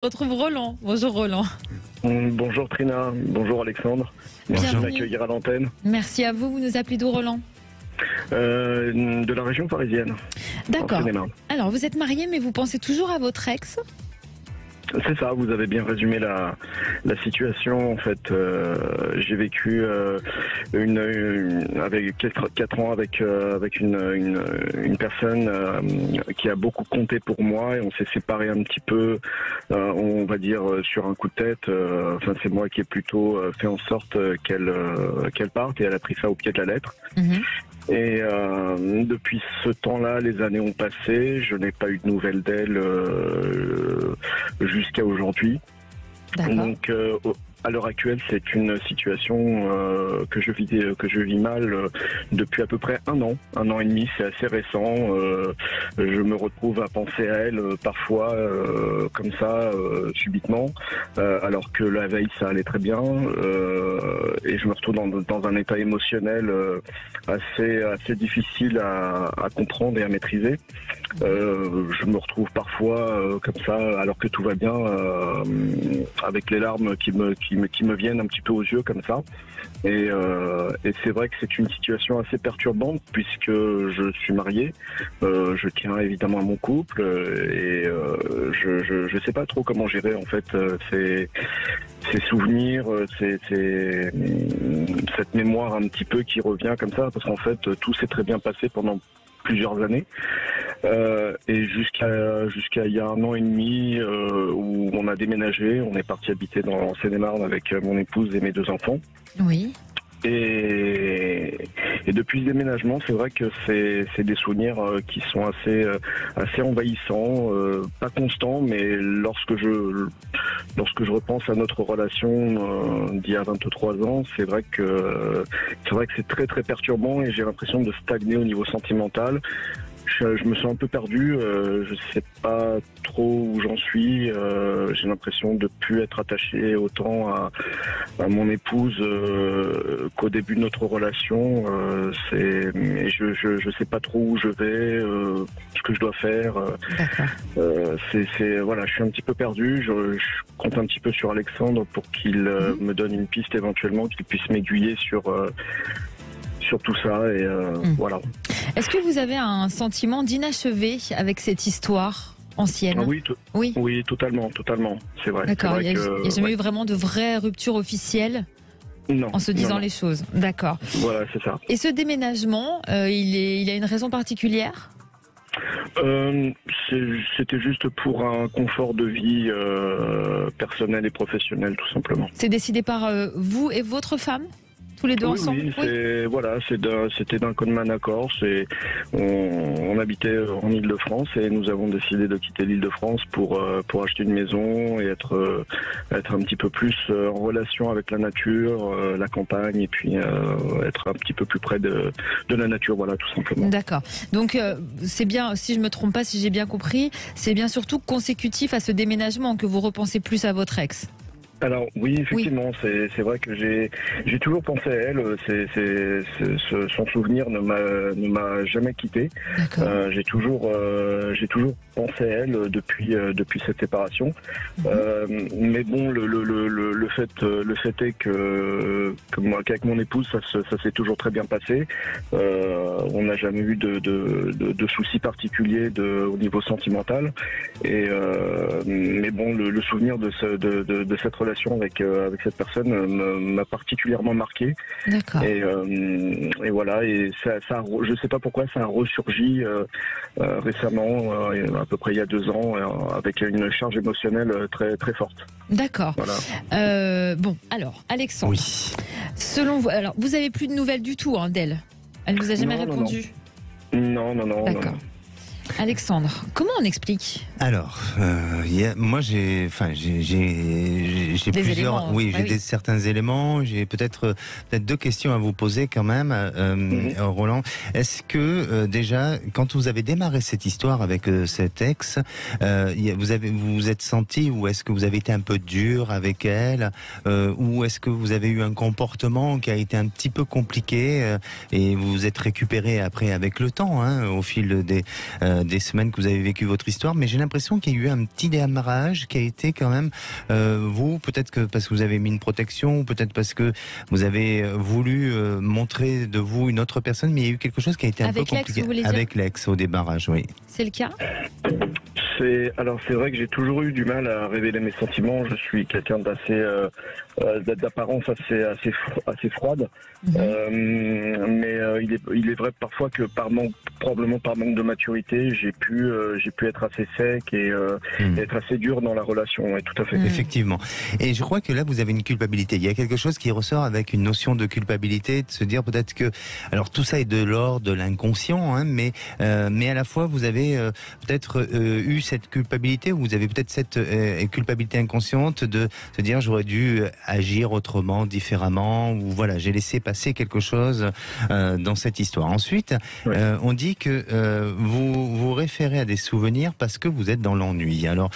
On retrouve Roland. Bonjour Roland. Bonjour Trina, bonjour Alexandre. Merci de m'accueillir à l'antenne. Merci à vous. Vous nous appelez d'où, Roland? De la région parisienne. D'accord. Alors, vous êtes marié, mais vous pensez toujours à votre ex? C'est ça, vous avez bien résumé la situation. En fait, j'ai vécu avec 4 ans avec une personne qui a beaucoup compté pour moi, et on s'est séparés un petit peu, on va dire sur un coup de tête. Enfin, c'est moi qui ai plutôt fait en sorte qu'elle parte, et elle a pris ça au pied de la lettre. Et depuis ce temps-là, les années ont passé. Je n'ai pas eu de nouvelles d'elle jusqu'à aujourd'hui. Donc, à l'heure actuelle, c'est une situation que je vis mal depuis à peu près un an et demi. C'est assez récent. Je me retrouve à penser à elle parfois comme ça, subitement, alors que la veille ça allait très bien, et je me retrouve dans un état émotionnel assez difficile à comprendre et à maîtriser. Je me retrouve parfois comme ça, alors que tout va bien, avec les larmes qui me viennent un petit peu aux yeux comme ça. Et c'est vrai que c'est une situation assez perturbante, puisque je suis marié, je tiens évidemment à mon couple, et je sais pas trop comment gérer en fait ces souvenirs, cette mémoire un petit peu qui revient comme ça, parce qu'en fait tout s'est très bien passé pendant plusieurs années, et jusqu'à il y a un an et demi, où on a déménagé, on est parti habiter en Seine-et-Marne avec mon épouse et mes 2 enfants. Oui. Et depuis le déménagement, c'est vrai que c'est des souvenirs qui sont assez envahissants, pas constants, mais lorsque je repense à notre relation d'il y a 23 ans, c'est vrai que c'est très très perturbant, et j'ai l'impression de stagner au niveau sentimental. Je me sens un peu perdu, je sais pas trop où j'en suis. J'ai l'impression de plus être attaché autant à mon épouse qu'au début de notre relation. Je sais pas trop où je vais, ce que je dois faire. Voilà, je suis un petit peu perdu. Je compte un petit peu sur Alexandre pour qu'il me donne une piste éventuellement, qu'il puisse m'aiguiller sur tout ça, et voilà. Est-ce que vous avez un sentiment d'inachevé avec cette histoire ancienne? Oui, totalement, c'est vrai. D'accord, il n'y a jamais eu vraiment de vraie rupture officielle? Non. En se disant les choses, d'accord. Voilà, c'est ça. Et ce déménagement, il a une raison particulière? C'était juste pour un confort de vie personnel et professionnel, tout simplement. C'est décidé par vous et votre femme? Tous les deux ensemble? C'était d'un commun accord. On habitait en Île-de-France, et nous avons décidé de quitter l'Île-de-France pour acheter une maison et être un petit peu plus en relation avec la nature, la campagne, et puis être un petit peu plus près de la nature, voilà, tout simplement. D'accord. Donc c'est bien, si je me trompe pas, si j'ai bien compris, c'est bien surtout consécutif à ce déménagement que vous repensez plus à votre ex? Alors oui, effectivement, c'est vrai que j'ai toujours pensé à elle. Son souvenir ne m'a jamais quitté. J'ai toujours pensé à elle depuis cette séparation. Mais bon, le fait est que qu'avec mon épouse, ça s'est toujours très bien passé. On n'a jamais eu de soucis particuliers au niveau sentimental. Mais bon, le souvenir de cette relation avec cette personne m'a particulièrement marqué. D'accord. Et voilà, et ça, je sais pas pourquoi ça a ressurgi récemment, à peu près il y a 2 ans, avec une charge émotionnelle très très forte. D'accord. Voilà. Bon, alors Alexandre, oui. Selon vous, alors vous avez plus de nouvelles du tout d'elle? Elle ne vous a jamais répondu? Non. D'accord. Alexandre, comment on explique? Alors, moi j'ai plusieurs, certains éléments. J'ai peut-être 2 questions à vous poser quand même, Roland. Est-ce que déjà, quand vous avez démarré cette histoire avec cet ex, vous vous êtes senti, ou est-ce que vous avez été un peu dur avec elle, ou est-ce que vous avez eu un comportement qui a été un petit peu compliqué, et vous vous êtes récupéré après avec le temps, au fil des semaines que vous avez vécu votre histoire, mais j'ai l'impression qu'il y a eu un petit démarrage qui a été quand même, vous, peut-être que parce que vous avez mis une protection, ou peut-être parce que vous avez voulu montrer de vous une autre personne, mais il y a eu quelque chose qui a été un peu compliqué. Avec l'ex au démarrage, oui. C'est le cas? C'est vrai que j'ai toujours eu du mal à révéler mes sentiments. Je suis quelqu'un d'apparence assez froide. Mais il est vrai parfois que probablement par manque de maturité, j'ai pu être assez sec et être assez dur dans la relation. Oui, tout à fait. Effectivement. Et je crois que là, vous avez une culpabilité. Il y a quelque chose qui ressort avec une notion de culpabilité, de se dire peut-être que, alors tout ça est de l'ordre de l'inconscient, hein, mais à la fois vous avez peut-être eu cette culpabilité, ou vous avez peut-être cette culpabilité inconsciente de se dire j'aurais dû agir autrement, différemment, ou voilà, j'ai laissé passer quelque chose dans cette histoire. Ensuite, on dit que vous vous référez à des souvenirs parce que vous êtes dans l'ennui. Alors,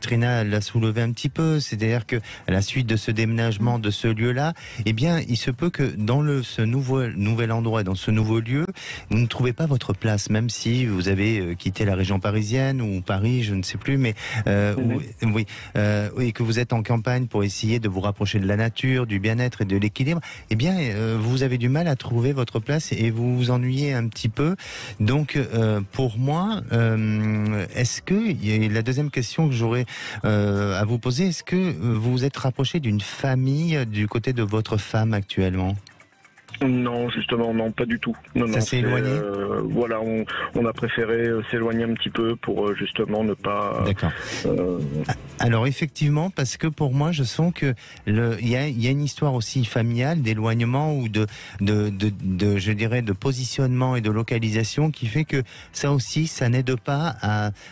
Trina l'a soulevé un petit peu, c'est-à-dire que à la suite de ce déménagement de ce lieu-là, eh bien, il se peut que dans ce nouvel endroit, dans ce nouveau lieu, vous ne trouvez pas votre place, même si vous avez quitté la région parisienne ou Paris, je ne sais plus, mais et que vous êtes en campagne pour essayer de vous rapprocher de la nature, du bien-être et de l'équilibre. Eh bien, vous avez du mal à trouver votre place et vous vous ennuyez un petit peu. Donc, pour moi, est-ce que, la deuxième question que j'aurais à vous poser, est-ce que vous vous êtes rapproché d'une famille du côté de votre femme actuellement ? Non, justement, non, pas du tout. Ça s'est éloigné. Voilà, on a préféré s'éloigner un petit peu pour justement ne pas. D'accord. Alors effectivement, parce que pour moi, je sens que il y a une histoire aussi familiale d'éloignement ou je dirais de positionnement et de localisation qui fait que ça aussi, ça n'aide pas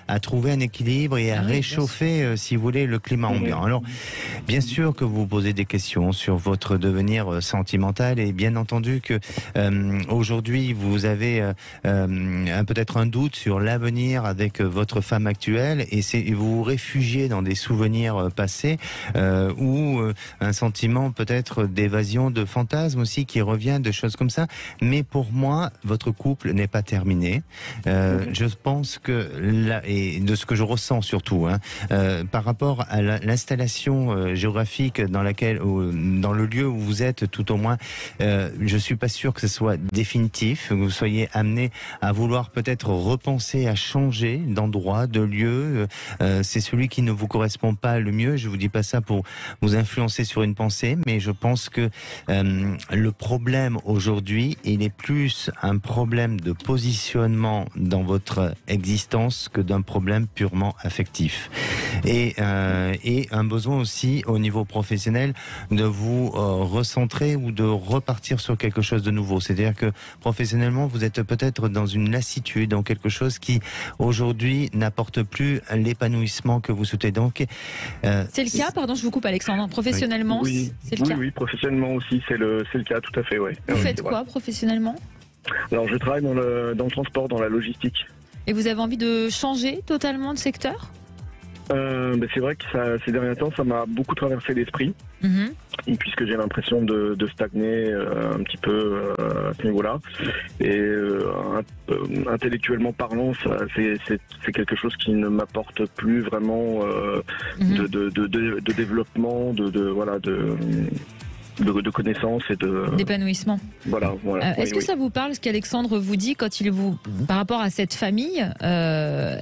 à trouver un équilibre et à réchauffer, si vous voulez, le climat ambiant. Alors, bien sûr que vous vous posez des questions sur votre devenir sentimental et bien entendu que aujourd'hui vous avez peut-être un doute sur l'avenir avec votre femme actuelle et vous vous réfugiez dans des souvenirs passés ou un sentiment peut-être d'évasion, de fantasme aussi qui revient, de choses comme ça. Mais pour moi, votre couple n'est pas terminé. Je pense que là, et de ce que je ressens surtout, par rapport à l'installation géographique dans le lieu où vous êtes, tout au moins, je suis pas sûr que ce soit définitif, que vous soyez amené à vouloir peut-être repenser à changer d'endroit, de lieu. C'est celui qui ne vous correspond pas le mieux. Je vous dis pas ça pour vous influencer sur une pensée, mais je pense que le problème aujourd'hui, il est plus un problème de positionnement dans votre existence que d'un problème purement affectif. Et un besoin aussi au niveau professionnel de vous recentrer ou de repartir sur quelque chose de nouveau. C'est-à-dire que professionnellement, vous êtes peut-être dans une lassitude, dans quelque chose qui aujourd'hui n'apporte plus l'épanouissement que vous souhaitez. Donc, c'est le cas, pardon, je vous coupe Alexandre, professionnellement, c'est le cas. Oui, professionnellement aussi, c'est le cas, tout à fait, oui. Vous faites quoi professionnellement ? Alors, je travaille dans le transport, dans la logistique. Et vous avez envie de changer totalement de secteur ? C'est vrai que ces derniers temps, ça m'a beaucoup traversé l'esprit, puisque j'ai l'impression de stagner un petit peu à ce niveau-là. Et intellectuellement parlant, c'est quelque chose qui ne m'apporte plus vraiment de développement, de connaissances et d'épanouissement. Voilà. Est-ce que ça vous parle ce qu'Alexandre vous dit quand par rapport à cette famille,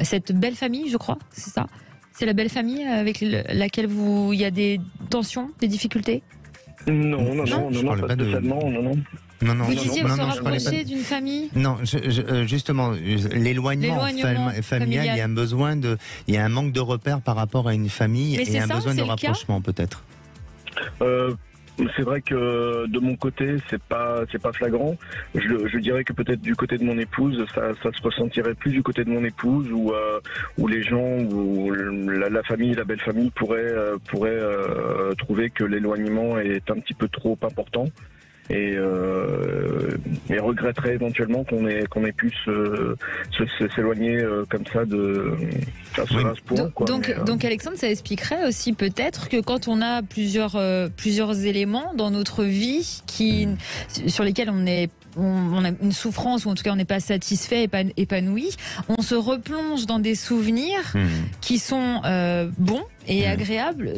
cette belle famille, je crois, c'est ça ? C'est la belle famille avec laquelle il y a des tensions, des difficultés ? Non, pas spécialement, non. Vous disiez se rapprocher d'une famille ? Non, justement, l'éloignement familial, il y a un besoin il y a un manque de repères par rapport à une famille et un besoin de rapprochement peut-être. C'est vrai que de mon côté, c'est pas flagrant. Je dirais que peut-être du côté de mon épouse, ça se ressentirait plus du côté de mon épouse, où les gens, où la famille, la belle famille pourrait trouver que l'éloignement est un petit peu trop important. Et regretterait éventuellement qu'on ait pu s'éloigner comme ça à ce point. Donc Alexandre, ça expliquerait aussi peut-être que quand on a plusieurs éléments dans notre vie sur lesquels on n'est on a une souffrance, ou en tout cas on n'est pas satisfait, épanoui, on se replonge dans des souvenirs qui sont bons et agréables,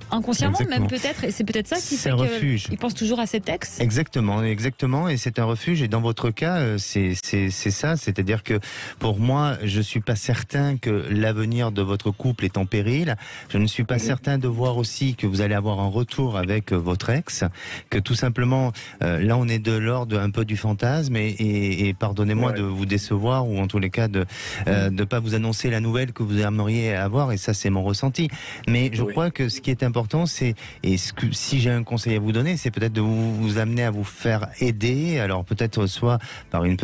inconsciemment. Exactement. Même peut-être, et c'est peut-être ça qui fait qu'il pense toujours à cet ex. Exactement, et c'est un refuge, et dans votre cas, c'est ça, c'est-à-dire que pour moi, je suis pas certain que l'avenir de votre couple est en péril, je ne suis pas certain de voir aussi que vous allez avoir un retour avec votre ex, que tout simplement, là on est de l'ordre un peu du fantasme, et pardonnez-moi de vous décevoir, ou en tous les cas de pas vous annoncer la nouvelle que vous aimeriez avoir, et ça c'est mon ressenti. Mais je crois que ce qui est important, c'est, si j'ai un conseil à vous donner, c'est peut-être de vous amener à vous faire aider. Alors peut-être soit par une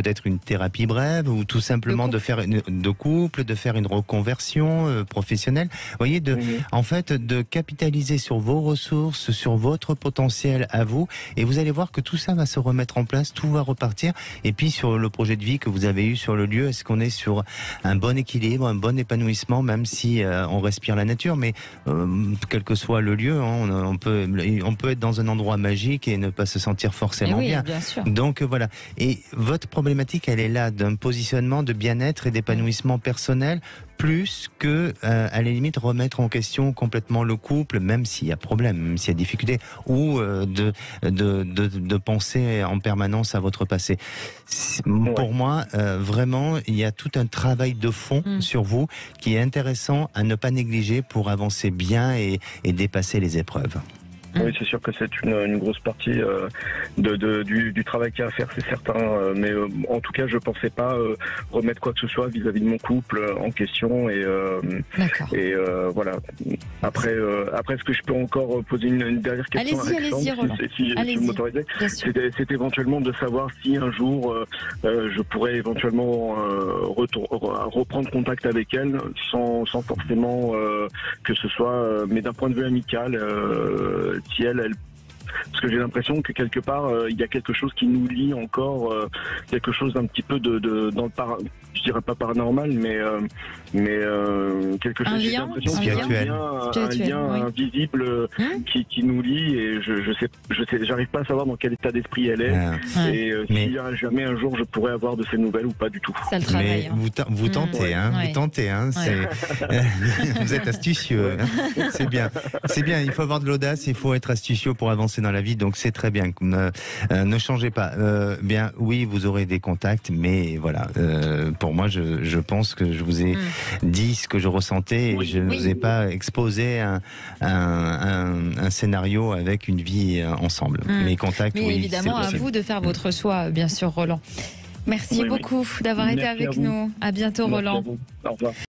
thérapie brève, ou tout simplement de faire de faire une reconversion professionnelle. Vous voyez, en fait, de capitaliser sur vos ressources, sur votre potentiel à vous, et vous allez voir que tout ça va se remettre en place, tout va repartir. Et puis sur le projet de vie que vous avez eu sur le lieu, est-ce qu'on est sur un bon équilibre, un bon épanouissement, même si on respire la nature, mais quel que soit le lieu, hein, on peut être dans un endroit magique et ne pas se sentir forcément bien sûr. Donc voilà. Et votre problématique, elle est là, d'un positionnement de bien-être et d'épanouissement personnel, plus que, à la limite, remettre en question complètement le couple, même s'il y a problème, même s'il y a difficulté, ou de penser en permanence à votre passé. Pour moi, vraiment, il y a tout un travail de fond sur vous qui est intéressant à ne pas négliger pour avancer bien et dépasser les épreuves. Oui, c'est sûr que c'est une grosse partie du travail qu'il y a à faire, c'est certain. Mais en tout cas, je pensais pas remettre quoi que ce soit vis-à-vis de mon couple en question. Et voilà. Après, est-ce que je peux encore poser une dernière question? Allez-y, Roland. Si vous m'autorisez. C'est éventuellement de savoir si un jour je pourrais éventuellement reprendre contact avec elle sans forcément que ce soit, mais d'un point de vue amical. Si elle, parce que j'ai l'impression que quelque part il y a quelque chose qui nous lie encore, quelque chose d'un petit peu dans le je dirais pas paranormal, mais quelque chose, j'ai l'impression qu'il y a un lien invisible qui nous lie, et je sais, j'arrive pas à savoir dans quel état d'esprit elle est, et si jamais un jour je pourrais avoir de ses nouvelles ou pas du tout. Ça le travaille. Mais vous tentez, vous tentez, vous êtes astucieux, c'est bien, il faut avoir de l'audace, il faut être astucieux pour avancer dans la vie, donc c'est très bien. Ne changez pas. Bien, oui, vous aurez des contacts, mais voilà. Pour moi, je pense que je vous ai dit ce que je ressentais, et je ne vous ai pas exposé un scénario avec une vie ensemble. Mes contacts, mais évidemment, à vous de faire votre choix, bien sûr, Roland. Merci beaucoup d'avoir été avec nous. À bientôt, Roland. Au revoir.